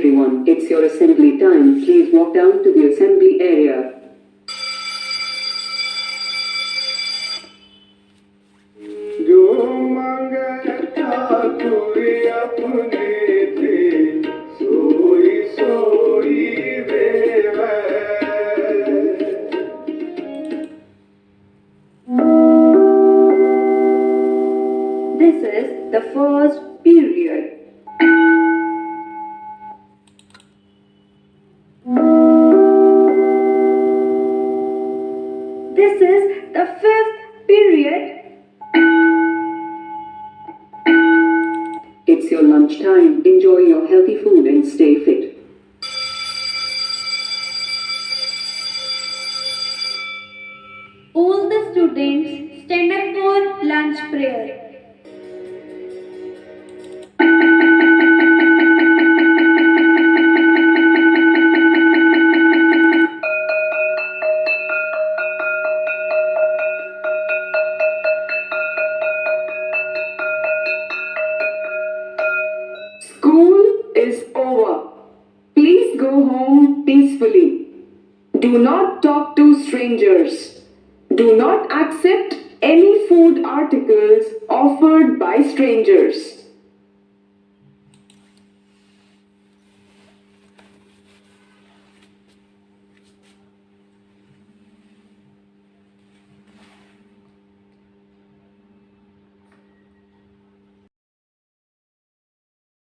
everyone. It's your assembly time. Please walk down to the assembly area. This is the first period. This is the fifth period. It's your lunchtime. Enjoy your healthy food and stay fit. All the students stand up for lunch prayer. School is over. Please go home peacefully. Do not talk to strangers. Do not accept any food articles offered by strangers.